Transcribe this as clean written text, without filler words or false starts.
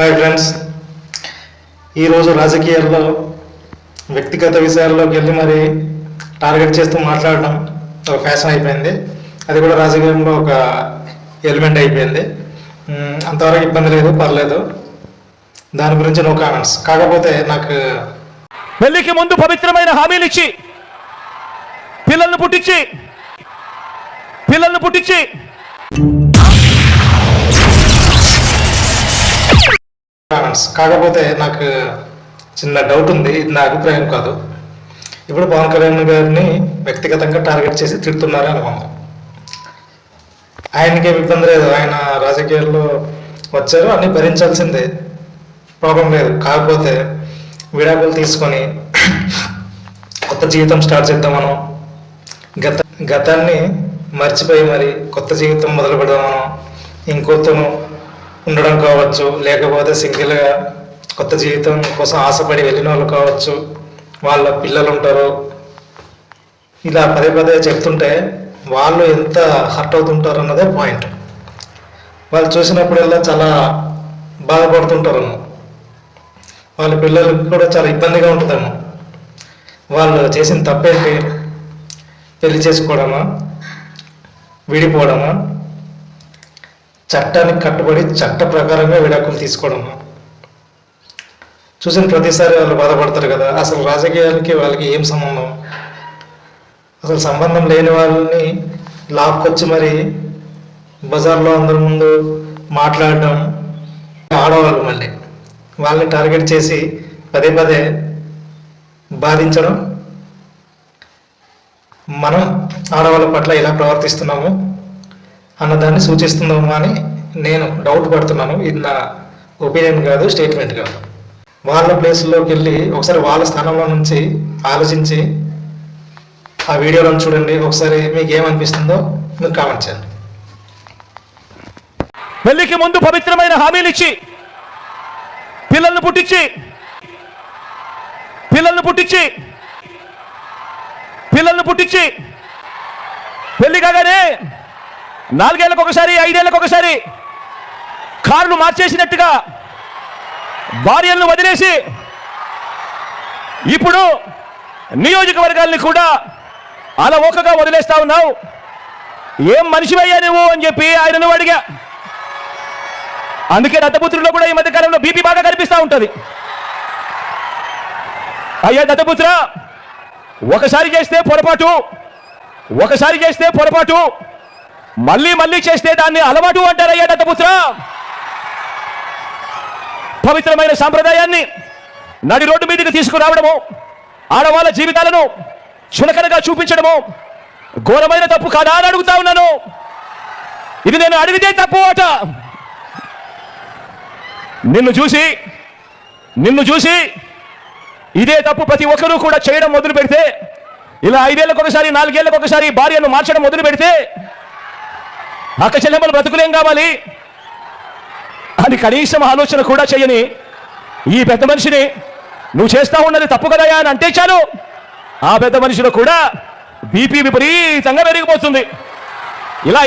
Hi friends, ఈరోజు రాజకీయాల్లో వ్యక్తిగత విషయాల్లోకి వెళ్ళి మరి టార్గెట్ చేస్తూ మాట్లాడడం ఒక ఫ్యాషన్ అయిపోయింది. అది కూడా రాజకీయంలో ఒక ఎలిమెంట్ అయిపోయింది. అంతవరకు ఇబ్బంది లేదు, పర్లేదు, దాని గురించి నో కామెంట్స్. కాకపోతే నాకు పెళ్లికి ముందు పవిత్రమైన హామీలు ఇచ్చి పిల్లల్ని పుట్టించి కాకపోతే నాకు చిన్న డౌట్ ఉంది. ఇది నా అభిప్రాయం కాదు. ఇప్పుడు పవన్ కళ్యాణ్ గారిని వ్యక్తిగతంగా టార్గెట్ చేసి తిడుతున్నారు అనుకుందాం. ఆయనకేం ఇబ్బంది లేదు, ఆయన రాజకీయాల్లో వచ్చారు, అన్ని భరించాల్సిందే, ప్రాబ్లం లేదు. కాకపోతే విడాకులు తీసుకొని కొత్త జీవితం స్టార్ట్ చేద్దామనో, గతాన్ని మర్చిపోయి మరి కొత్త జీవితం మొదలు పెడదామనో, ఇంకొత్తను ఉండడం కావచ్చు, లేకపోతే సింగిల్గా కొత్త జీవితం కోసం ఆశపడి వెళ్ళిన వాళ్ళు కావచ్చు, వాళ్ళ పిల్లలు ఉంటారు, ఇలా పదే పదే చెప్తుంటే వాళ్ళు ఎంత హర్ట్ అవుతుంటారు అన్నదే పాయింట్. వాళ్ళు చూసినప్పుడల్లా చాలా బాధపడుతుంటారు. వాళ్ళ పిల్లలకు కూడా చాలా ఇబ్బందిగా ఉంటుందేమో. వాళ్ళు చేసిన తప్పేంటి? పెళ్లి చేసుకోవడమా, విడిపోవడమా, చట్టానికి కట్టుబడి చట్ట ప్రకారంగా విడాకులు తీసుకోవడమా? చూసిన ప్రతిసారి వాళ్ళు బాధపడతారు కదా. అసలు రాజకీయాలకి వాళ్ళకి ఏం సంబంధం? అసలు సంబంధం లేని వాళ్ళని లాక్కొచ్చి మరి బజార్లో అందరి ముందు మాట్లాడడం, ఆడవాళ్ళు మళ్ళీ వాళ్ళని టార్గెట్ చేసి పదే పదే బాధించడం, మనం ఆడవాళ్ళ పట్ల ఇలా ప్రవర్తిస్తున్నాము అన్నదాన్ని సూచిస్తుందామా అని నేను డౌట్ పడుతున్నాను. ఇది నా ఒపీనియన్ కాదు, స్టేట్మెంట్ కాదు. వాళ్ళ ప్లేస్లోకి వెళ్ళి ఒకసారి వాళ్ళ స్థానంలో నుంచి ఆలోచించి ఆ వీడియోలను చూడండి. ఒకసారి మీకు ఏమనిపిస్తుందో మీరు కామెంట్ చేయండి. పెళ్లికి ముందు పవిత్రమైన హామీలు ఇచ్చి పిల్లల్ని పుట్టించి పెళ్లి కాగానే 4 ఏళ్ళకు ఒకసారి 5 ఏళ్ళకు ఒకసారి కార్లు మార్చేసినట్టుగా భార్యలను వదిలేసి ఇప్పుడు నియోజకవర్గాల్ని కూడా అలవోకగా వదిలేస్తా ఉన్నావు. ఏం మనిషివయ్యా నువ్వు అని చెప్పి ఆయనను అడిగా. అందుకే దత్తపుత్రుల్లో కూడా ఈ మధ్యకాలంలో బీపీ బాగా కనిపిస్తూ ఉంటుంది. అయ్యా దత్తపుత్ర, ఒకసారి చేస్తే పొరపాటు మళ్ళీ చేస్తే దాన్ని అలవాటు అంటారయ్యా దత్తపుత్ర. పవిత్రమైన సాంప్రదాయాన్ని నడి రోడ్డు మీదకి తీసుకురావడము, ఆడవాళ్ళ జీవితాలను చులకనగా చూపించడము ఘోరమైన తప్పు కాదా అని అడుగుతా ఉన్నాను. ఇది నేను అడిగితే తప్పు అట. నిన్ను చూసి ఇదే తప్పు ప్రతి ఒక్కరూ కూడా చేయడం మొదలు పెడితే, ఇలా 5 ఏళ్ళకు ఒకసారి 4 ఏళ్ళకు ఒకసారి భార్యను మార్చడం మొదలు పెడితే అక్క చెల్లెమ్మలు బ్రతుకులేం కావాలి అని కనీసం ఆలోచన కూడా చేయని ఈ పెద్ద మనిషిని నువ్వు చేస్తా ఉన్నది తప్పు కదయా అని అంటే చాలు, ఆ పెద్ద మనిషిలో కూడా బీపీ విపరీతంగా పెరిగిపోతుంది. ఇలా